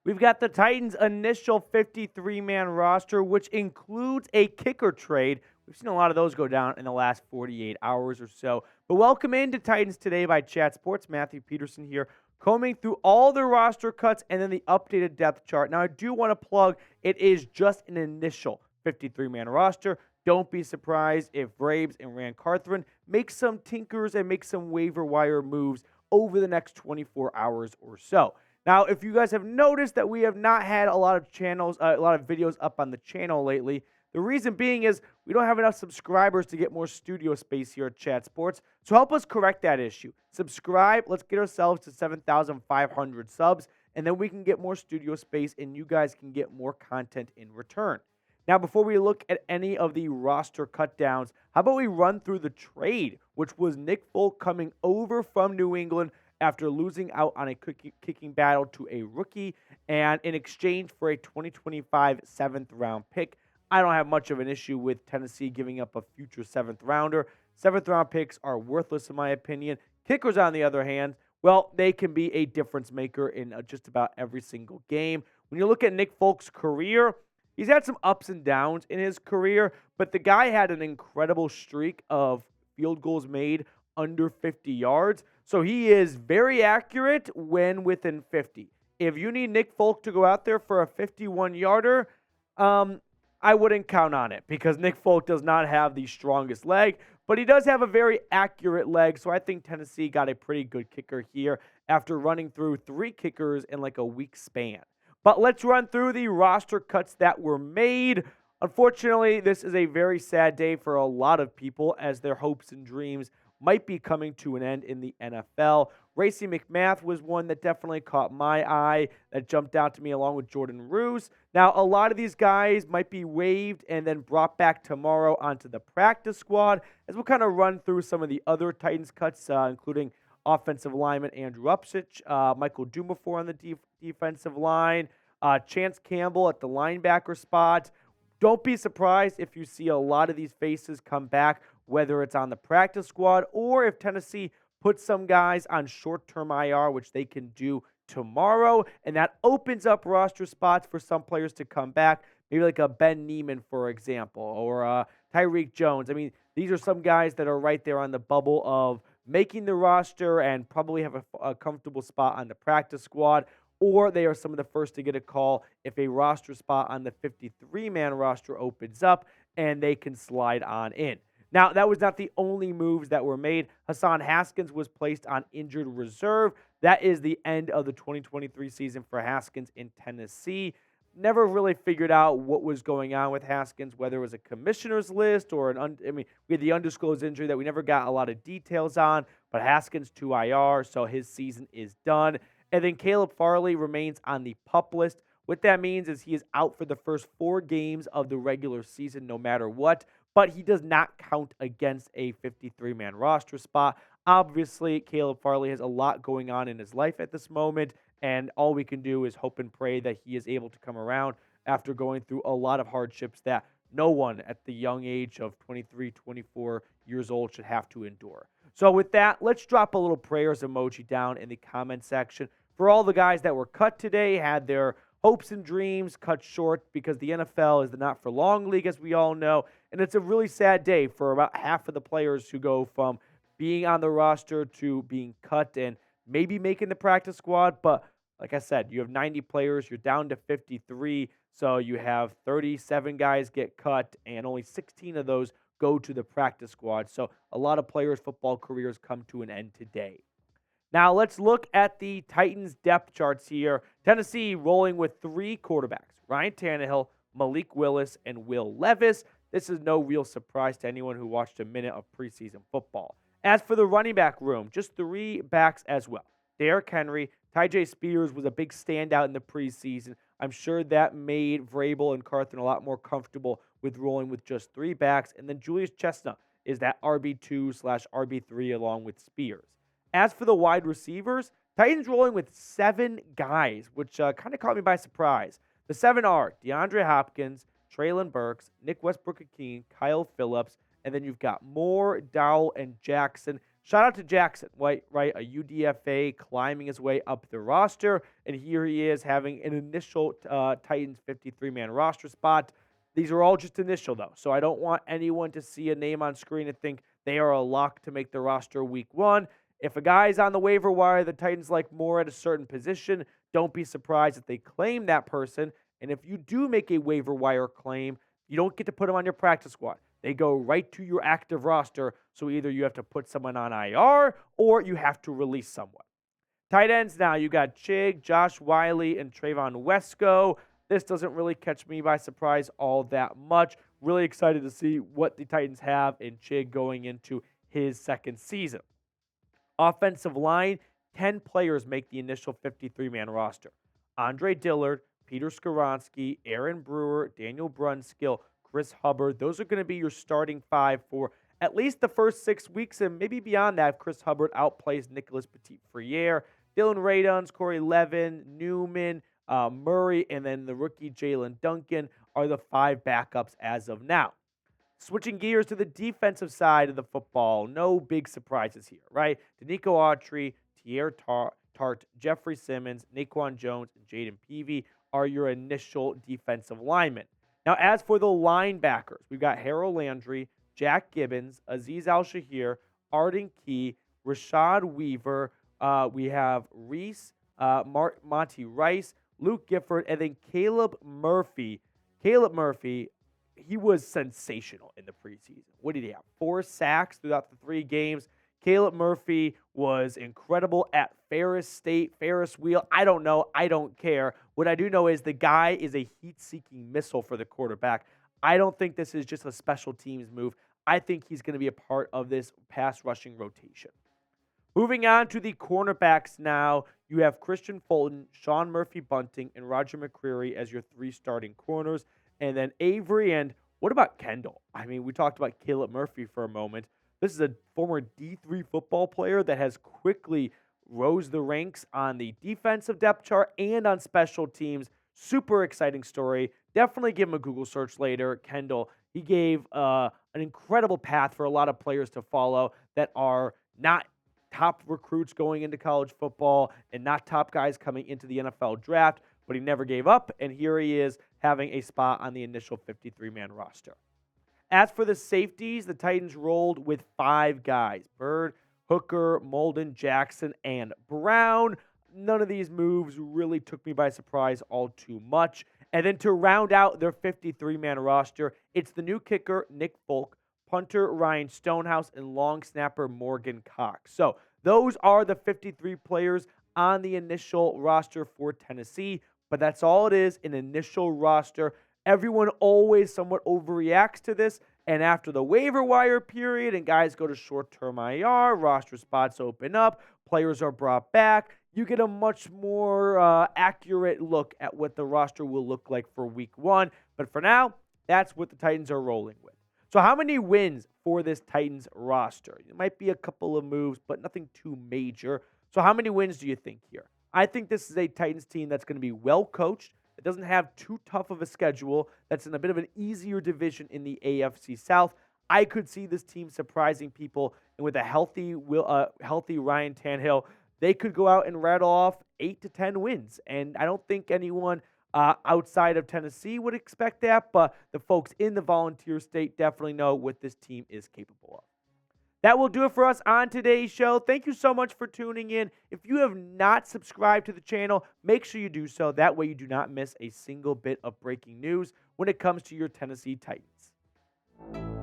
We've got the Titans' initial 53-man roster, which includes a kicker trade. We've seen a lot of those go down in the last 48 hours or so. But welcome into Titans Today by Chat Sports. Matthew Peterson here, combing through all the roster cuts and then the updated depth chart. Now, I do want to plug, it is just an initial 53-man roster. Don't be surprised if Vrabel and Ran Carthon make some tinkers and make some waiver wire moves over the next 24 hours or so. Now, if you guys have noticed that we have not had a lot of videos up on the channel lately, the reason being is we don't have enough subscribers to get more studio space here at Chat Sports. So help us correct that issue. Subscribe. Let's get ourselves to 7,500 subs, and then we can get more studio space, and you guys can get more content in return. Now, before we look at any of the roster cutdowns, how about we run through the trade, which was Nick Folk coming over from New England after losing out on a kicking battle to a rookie, and in exchange for a 2025 7th-round pick. I don't have much of an issue with Tennessee giving up a future 7th-rounder. 7th-round picks are worthless in my opinion. Kickers, on the other hand, well, they can be a difference maker in just about every single game. When you look at Nick Folk's career, he's had some ups and downs in his career, but the guy had an incredible streak of field goals made under 50 yards. So he is very accurate when within 50. If you need Nick Folk to go out there for a 51-yarder, I wouldn't count on it because Nick Folk does not have the strongest leg, but he does have a very accurate leg. So I think Tennessee got a pretty good kicker here after running through 3 kickers in like a week span. But let's run through the roster cuts that were made. Unfortunately, this is a very sad day for a lot of people as their hopes and dreams might be coming to an end in the NFL. Racey McMath was one that definitely caught my eye, that jumped out to me along with Jordan Roos. Now, a lot of these guys might be waived and then brought back tomorrow onto the practice squad, as we'll kind of run through some of the other Titans cuts, including offensive lineman Andrew Rupcich, Michael Dwumfour on the defensive line, Chance Campbell at the linebacker spot. Don't be surprised if you see a lot of these faces come back, whether it's on the practice squad or if Tennessee puts some guys on short-term IR, which they can do tomorrow, and that opens up roster spots for some players to come back, maybe like a Ben Neiman, for example, or Tyreek Jones. I mean, these are some guys that are right there on the bubble of making the roster and probably have a comfortable spot on the practice squad, or they are some of the first to get a call if a roster spot on the 53-man roster opens up and they can slide on in. Now, that was not the only moves that were made. Hassan Haskins was placed on injured reserve. That is the end of the 2023 season for Haskins in Tennessee. Never really figured out what was going on with Haskins, whether it was a commissioner's list or we had the undisclosed injury that we never got a lot of details on, but Haskins to IR, so his season is done. And then Caleb Farley remains on the PUP list. What that means is he is out for the first 4 games of the regular season no matter what, but he does not count against a 53-man roster spot. Obviously, Caleb Farley has a lot going on in his life at this moment, and all we can do is hope and pray that he is able to come around after going through a lot of hardships that no one at the young age of 23, 24 years old should have to endure. So with that, let's drop a little prayers emoji down in the comment section for all the guys that were cut today, had their hopes and dreams cut short because the NFL is the not-for-long league, as we all know, and it's a really sad day for about half of the players who go from being on the roster to being cut and maybe making the practice squad. But like I said, you have 90 players, you're down to 53, so you have 37 guys get cut, and only 16 of those go to the practice squad. So a lot of players' football careers come to an end today. Now let's look at the Titans depth charts here. Tennessee rolling with 3 quarterbacks, Ryan Tannehill, Malik Willis, and Will Levis. This is no real surprise to anyone who watched a minute of preseason football. As for the running back room, just 3 backs as well. Derrick Henry, Tyjae Spears was a big standout in the preseason. I'm sure that made Vrabel and Carthon a lot more comfortable with rolling with just 3 backs. And then Julius Chestnut is that RB2/RB3 along with Spears. As for the wide receivers, Titans rolling with 7 guys, which kind of caught me by surprise. The 7 are DeAndre Hopkins, Treylon Burks, Nick Westbrook-Ikhine, Kyle Phillips, and then you've got Moore, Dowell, and Jackson. shout out to Jackson, right? A UDFA climbing his way up the roster, and here he is having an initial Titans 53-man roster spot. These are all just initial, though, so I don't want anyone to see a name on screen and think they are a lock to make the roster week 1. If a guy's on the waiver wire the Titans like more at a certain position, don't be surprised if they claim that person. And if you do make a waiver wire claim, you don't get to put them on your practice squad. They go right to your active roster, so either you have to put someone on IR or you have to release someone. Tight ends now, you got Chig, Josh Wiley, and Trayvon Wesco. This doesn't really catch me by surprise all that much. Really excited to see what the Titans have in Chig going into his second season. Offensive line, 10 players make the initial 53-man roster. Andre Dillard, Peter Skoronski, Aaron Brewer, Daniel Brunskill, Chris Hubbard. Those are going to be your starting 5 for at least the first 6 weeks, and maybe beyond that if Chris Hubbard outplays Nicholas Petit-Frere. Dylan Raduns, Corey Levin, Newman, Murray, and then the rookie Jalen Duncan are the 5 backups as of now. Switching gears to the defensive side of the football, no big surprises here, right? Danico Autry, Tierre Tart, Jeffrey Simmons, Naquan Jones, and Jaden Peavy are your initial defensive linemen. Now, as for the linebackers, we've got Harold Landry, Jack Gibbons, Azeez Al-Shahir, Arden Key, Rashad Weaver. We have Reese, Monty Rice, Luke Gifford, and then Caleb Murphy. Caleb Murphy, he was sensational in the preseason. What did he have? 4 sacks throughout the 3 games. Caleb Murphy was incredible at Ferris wheel. I don't know. I don't care. What I do know is the guy is a heat-seeking missile for the quarterback. I don't think this is just a special teams move. I think he's going to be a part of this pass rushing rotation. Moving on to the cornerbacks now, you have Christian Fulton, Sean Murphy-Bunting, and Roger McCreary as your 3 starting corners. And then Avery and what about Kendall? I mean, we talked about Caleb Murphy for a moment. This is a former D3 football player that has quickly rose the ranks on the defensive depth chart and on special teams. Super exciting story. Definitely give him a Google search later. Kendall, he gave an incredible path for a lot of players to follow that are not top recruits going into college football and not top guys coming into the NFL draft, but he never gave up, and here he is having a spot on the initial 53-man roster. As for the safeties, the Titans rolled with 5 guys: Bird, Hooker, Molden, Jackson, and Brown. None of these moves really took me by surprise all too much. And then to round out their 53-man roster, it's the new kicker, Nick Folk, punter Ryan Stonehouse, and long snapper Morgan Cox. So those are the 53 players on the initial roster for Tennessee, but that's all it is, an initial roster. Everyone always somewhat overreacts to this, and after the waiver wire period and guys go to short-term IR, roster spots open up, players are brought back, you get a much more accurate look at what the roster will look like for week 1. But for now, that's what the Titans are rolling with. So how many wins for this Titans roster? It might be a couple of moves, but nothing too major. So how many wins do you think here? I think this is a Titans team that's going to be well coached. It doesn't have too tough of a schedule. That's in a bit of an easier division in the AFC South. I could see this team surprising people, and with a healthy Ryan Tannehill, they could go out and rattle off 8 to 10 wins. And I don't think anyone outside of Tennessee would expect that, but the folks in the Volunteer State definitely know what this team is capable of. That will do it for us on today's show. Thank you so much for tuning in. If you have not subscribed to the channel, make sure you do so. That way you do not miss a single bit of breaking news when it comes to your Tennessee Titans.